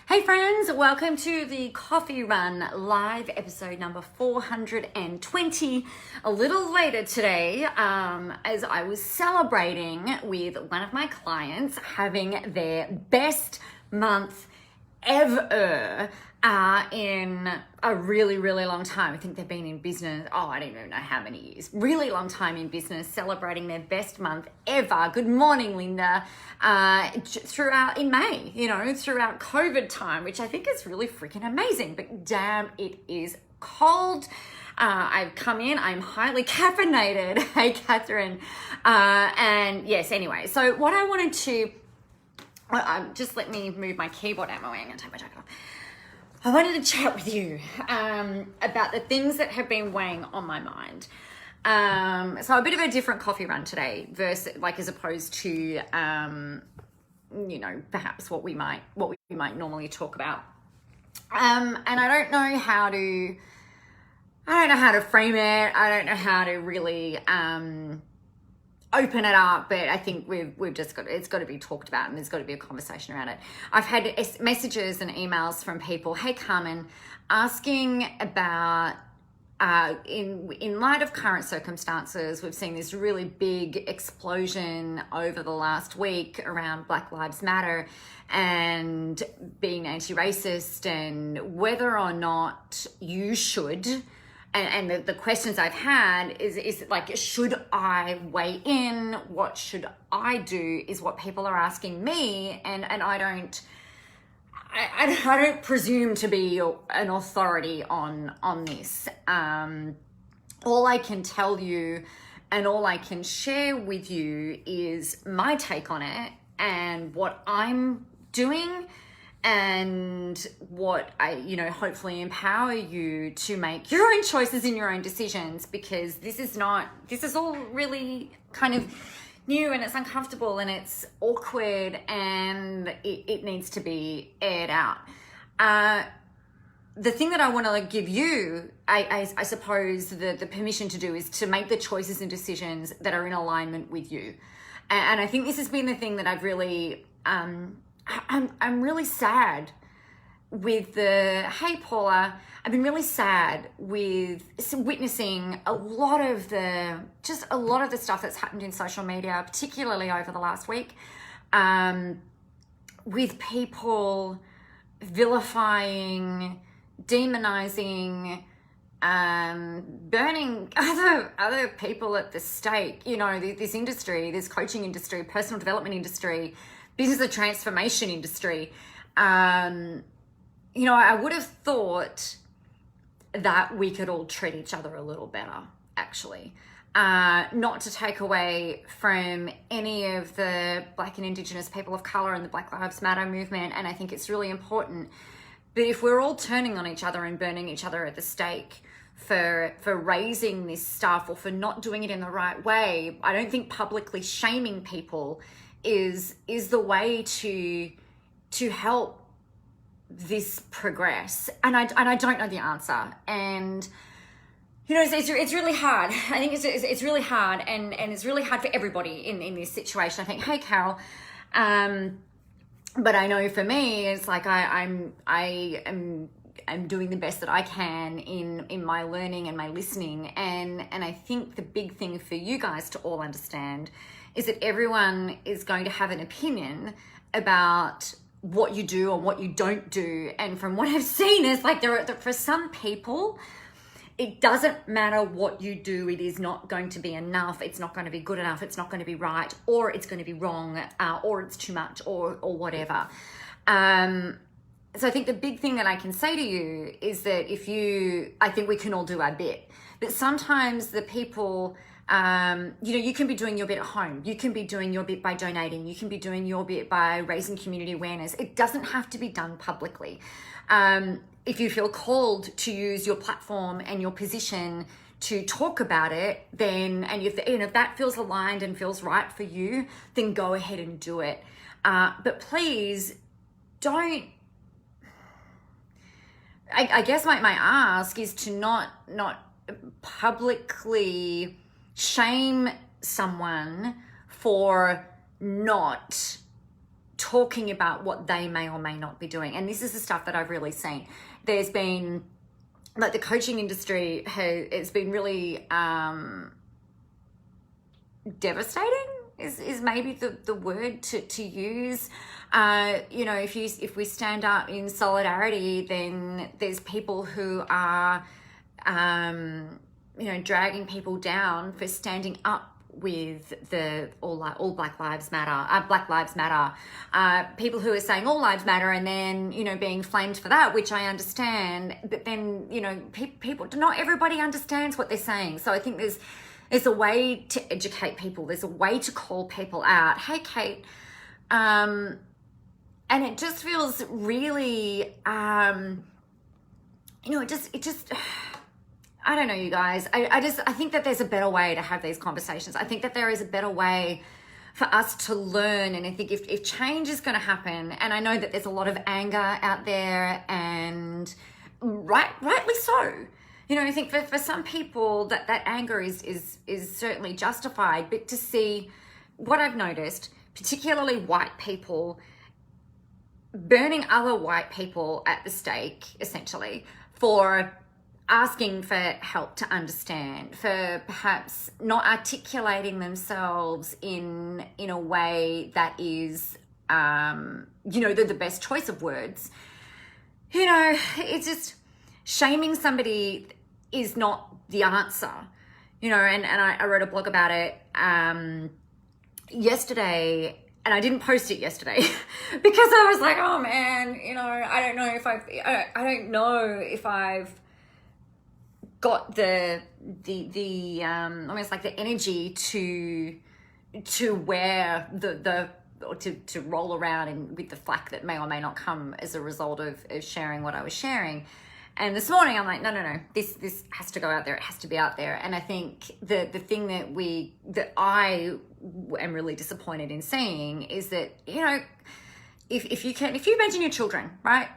Hey friends, welcome to the Coffee Run live episode number 420. A little later today, as I was celebrating with one of my clients having their best month ever in a really long time. I think they've been in business, I don't even know how many years. Really long time in business, celebrating their best month ever. Good morning, Linda. Throughout in May, throughout COVID time, which I think is really freaking amazing. But damn, it is cold. I've come in, I'm highly caffeinated. Hey, Catherine. And yes, anyway, so what I wanted to, just let me move my keyboard out of my way. I'm going to take my jacket off. I wanted to chat with you about the things that have been weighing on my mind. So a bit of a different coffee run today versus as opposed to, perhaps what we might normally talk about. And I don't know how to frame it. I don't know how to really, open it up, but I think it's got to be talked about, and there's got to be a conversation around it. I've had messages and emails from people, hey Carmen, asking about in light of current circumstances, we've seen this really big explosion over the last week around Black Lives Matter and being anti-racist, and whether or not you should. And the questions I've had is should I weigh in? What should I do? Is what people are asking me, and I don't presume to be an authority on this. All I can tell you and all I can share with you is my take on it and what I'm doing, and what I, hopefully empower you to make your own choices and your own decisions, because this is all really kind of new, and it's uncomfortable and it's awkward, and it needs to be aired out. The thing that I want to give you, I suppose the permission to do, is to make the choices and decisions that are in alignment with you. And I think this has been the thing that I've really, I'm really sad with hey Paula, I've been really sad with witnessing a lot of the stuff that's happened in social media, particularly over the last week, with people vilifying, demonizing, burning other people at the stake. This industry, this coaching industry, personal development industry, business and transformation industry. I would have thought that we could all treat each other a little better, actually. Not to take away from any of the Black and Indigenous people of color and the Black Lives Matter movement, and I think it's really important. But if we're all turning on each other and burning each other at the stake for raising this stuff, or for not doing it in the right way, I don't think publicly shaming people is the way to help this progress. And I don't know the answer. And it's really hard. I think it's really hard, and it's really hard for everybody in this situation. I think, hey Carol, but I know for me, it's like I'm doing the best that I can in my learning and my listening, and I think the big thing for you guys to all understand is that everyone is going to have an opinion about what you do or what you don't do. And from what I've seen is for some people, it doesn't matter what you do. It is not going to be enough. It's not going to be good enough. It's not going to be right, or it's going to be wrong, or it's too much, or whatever. So I think the big thing that I can say to you is that I think we can all do our bit, but sometimes the people, you can be doing your bit at home. You can be doing your bit by donating. You can be doing your bit by raising community awareness. It doesn't have to be done publicly. If you feel called to use your platform and your position to talk about it, then, and if that feels aligned and feels right for you, then go ahead and do it. But please don't, I guess my ask is to not publicly shame someone for not talking about what they may or may not be doing. And this is the stuff that I've really seen. There's been, like, the coaching industry it's been really devastating is maybe the word to use. You know, if we stand up in solidarity, then there's people who are you know, dragging people down for standing up with the all Black Lives Matter, Black Lives Matter, people who are saying all lives matter, and then, you know, being flamed for that, which I understand, but then, you know, people, not everybody understands what they're saying. So I think there's a way to educate people. There's a way to call people out. Hey, Kate, and it just feels really, you know, it just. I don't know, you guys. I think that there's a better way to have these conversations. I think that there is a better way for us to learn. And I think if change is going to happen, and I know that there's a lot of anger out there, and rightly so. You know, I think for some people that anger is certainly justified. But to see what I've noticed, particularly white people burning other white people at the stake, essentially, for asking for help to understand, for perhaps not articulating themselves in a way that is, you know, the best choice of words. You know, it's just shaming somebody is not the answer, you know, and I wrote a blog about it yesterday, and I didn't post it yesterday because I was like, oh man, you know, I don't know if I've got the almost like the energy to wear or to roll around and with the flack that may or may not come as a result of sharing what I was sharing. And this morning I'm like, no, this has to go out there. It has to be out there. And I think the thing that I am really disappointed in seeing is that, you know, if you mention your children, right?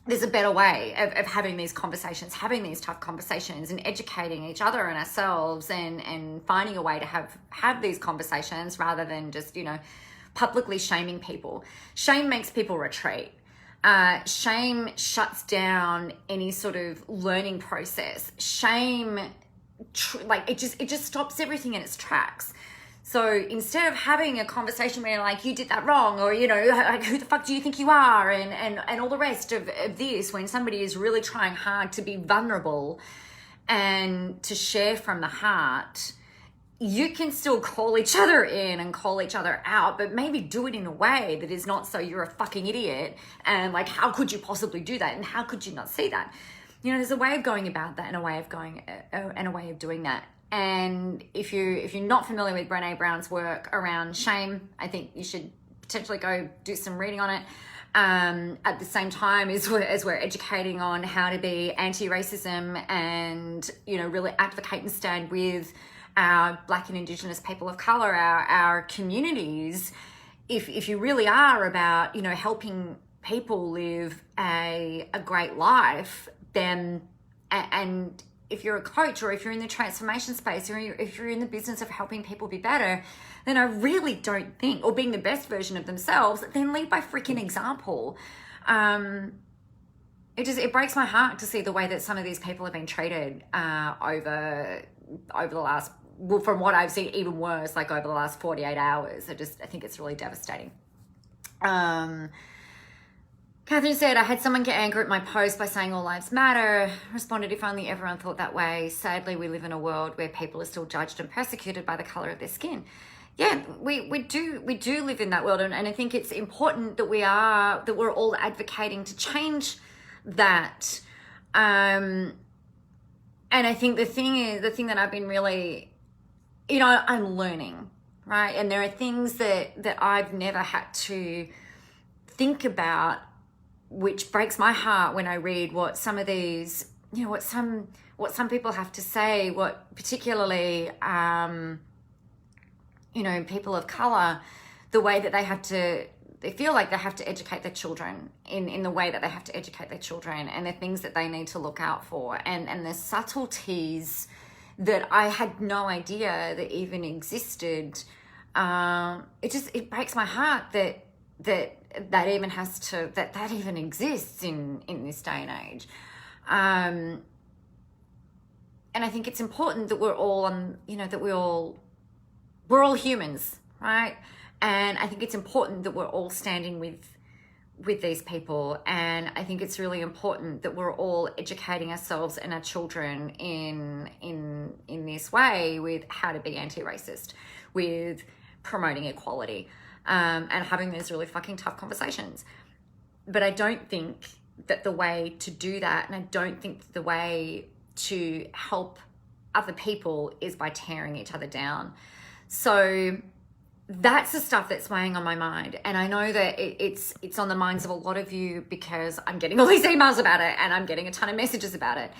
There's a better way of having these conversations, having these tough conversations, and educating each other and ourselves, and finding a way to have these conversations rather than just, you know, publicly shaming people. Shame makes people retreat. Shame shuts down any sort of learning process. Shame, it just stops everything in its tracks. So instead of having a conversation where, like, you did that wrong, or, you know, like, who the fuck do you think you are, and all the rest of this, when somebody is really trying hard to be vulnerable and to share from the heart, you can still call each other in and call each other out, but maybe do it in a way that is not so you're a fucking idiot, and, like, how could you possibly do that, and how could you not see that? You know, there's a way of going about that, and a way of doing that. And if you're not familiar with Brené Brown's work around shame, I think you should potentially go do some reading on it. At the same time as we're educating on how to be anti-racism and, you know, really advocate and stand with our Black and Indigenous people of color, our communities. If you really are about, you know, helping people live a great life, then and if you're a coach, or if you're in the transformation space, or if you're in the business of helping people be better, then I really don't think, or being the best version of themselves, then lead by freaking example. It breaks my heart to see the way that some of these people have been treated over the last, well, from what I've seen, even worse, like over the last 48 hours. I think it's really devastating. Catherine said, I had someone get angry at my post by saying all lives matter. Responded, if only everyone thought that way. Sadly, we live in a world where people are still judged and persecuted by the color of their skin. Yeah, we do live in that world. And I think it's important that we're all advocating to change that. And I think the thing that I've been really, you know, I'm learning, right? And there are things that I've never had to think about, which breaks my heart when I read what some of these, you know, what some people have to say, what particularly, you know, people of color, the way that they feel like they have to educate their children in the way that they have to educate their children, and the things that they need to look out for, and the subtleties that I had no idea that even existed. It breaks my heart that that even exists in this day and age. And I think it's important that we're all we're all humans, right? And I think it's important that we're all standing with these people. And I think it's really important that we're all educating ourselves and our children in this way with how to be anti-racist, with promoting equality, and having those really fucking tough conversations. But I don't think that the way to do that, and I don't think that the way to help other people, is by tearing each other down. So that's the stuff that's weighing on my mind. And I know that it's on the minds of a lot of you, because I'm getting all these emails about it and I'm getting a ton of messages about it.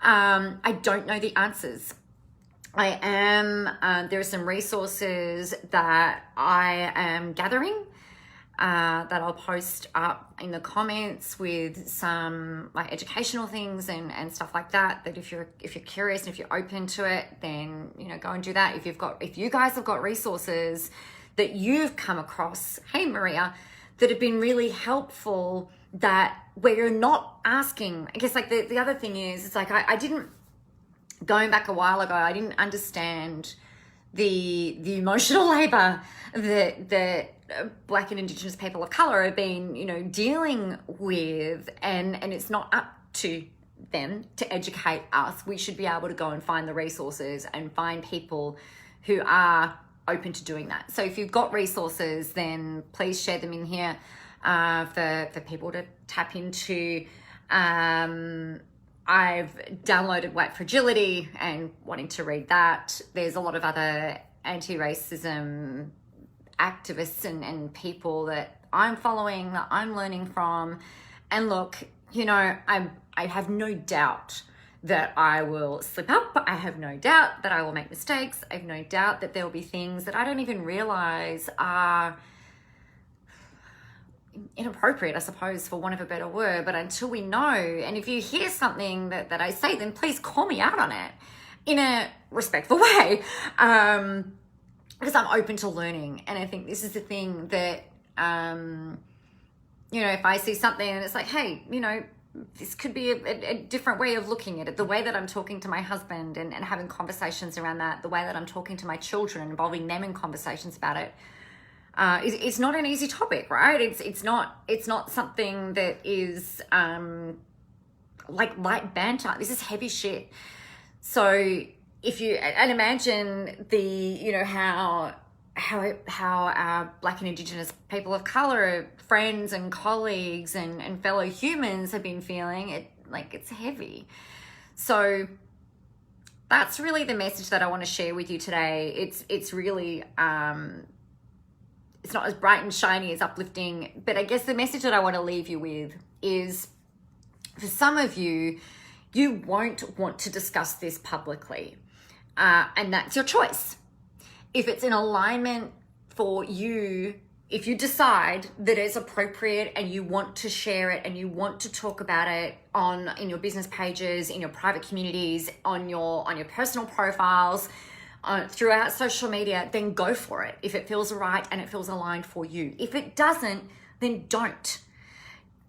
I don't know the answers. There are some resources that I am gathering, that I'll post up in the comments, with some like educational things and stuff like that, that if you're curious and if you're open to it, then, go and do that. If you guys have got resources that you've come across, hey Maria, that have been really helpful, that where you're not asking, I guess, like the other thing is, it's like, I didn't, going back a while ago, I didn't understand the emotional labor that Black and Indigenous people of color have been, dealing with, and it's not up to them to educate us. We should be able to go and find the resources and find people who are open to doing that. So if you've got resources, then please share them in here for people to tap into. I've downloaded White Fragility and wanting to read that. There's a lot of other anti-racism activists and people that I'm following, that I'm learning from. And look, I have no doubt that I will slip up. I have no doubt that I will make mistakes. I have no doubt that there will be things that I don't even realize are inappropriate, I suppose, for want of a better word. But until we know, and if you hear something that I say, then please call me out on it in a respectful way, because I'm open to learning. And I think this is the thing that, if I see something and it's like, hey, this could be a different way of looking at it, the way that I'm talking to my husband and having conversations around that, the way that I'm talking to my children, involving them in conversations about it. It's not an easy topic, right? It's not something that is like light banter. This is heavy shit. So if you, and imagine how our Black and Indigenous people of color, friends and colleagues and fellow humans have been feeling it, like it's heavy. So that's really the message that I want to share with you today. It's really, it's not as bright and shiny as uplifting, but I guess the message that I want to leave you with is, for some of you, you won't want to discuss this publicly, and that's your choice. If it's in alignment for you, if you decide that it's appropriate and you want to share it and you want to talk about it in your business pages, in your private communities, on your personal profiles, throughout social media, then go for it. If it feels right and it feels aligned for you. If it doesn't, then don't.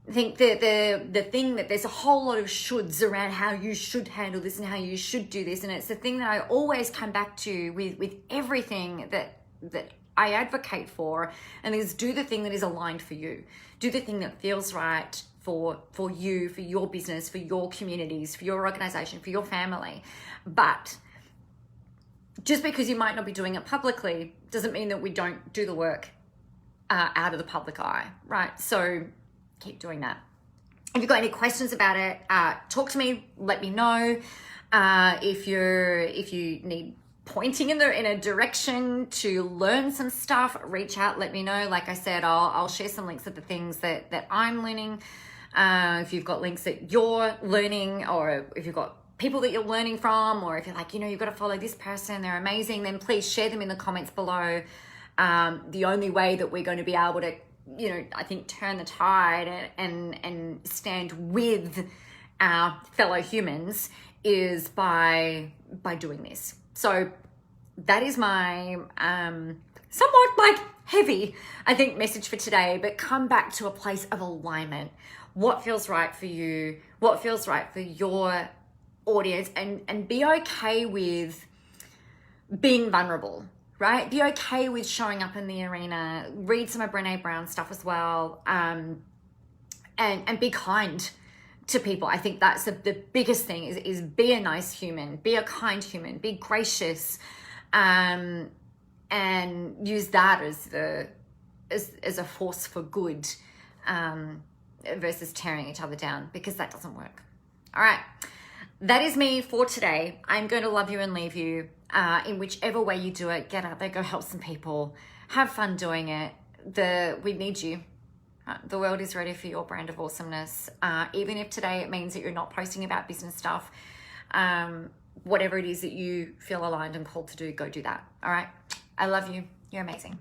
I think the thing that there's a whole lot of shoulds around how you should handle this and how you should do this, and it's the thing that I always come back to with everything that I advocate for, and is do the thing that is aligned for you. Do the thing that feels right for you, for your business, for your communities, for your organization, for your family. But just because you might not be doing it publicly doesn't mean that we don't do the work out of the public eye, right? So keep doing that. If you've got any questions about it, talk to me, let me know. If you need pointing in a direction to learn some stuff, reach out, let me know. Like I said, I'll share some links of the things that I'm learning. If you've got links that you're learning, or if you've got people that you're learning from, or if you're like, you've got to follow this person, they're amazing, then please share them in the comments below. The only way that we're going to be able to, I think, turn the tide and stand with our fellow humans is by doing this. So that is my somewhat like heavy, I think, message for today, but come back to a place of alignment. What feels right for you? What feels right for your audience? And be okay with being vulnerable, right? Be okay with showing up in the arena. Read some of Brené Brown's stuff as well. And be kind to people. I think that's the biggest thing is be a nice human, be a kind human, be gracious, and use that as a force for good, versus tearing each other down, because that doesn't work. All right. That is me for today. I'm going to love you and leave you in whichever way you do it. Get out there, go help some people, have fun doing it. We need you. The world is ready for your brand of awesomeness. Even if today it means that you're not posting about business stuff, whatever it is that you feel aligned and called to do, go do that. All right. I love you. You're amazing.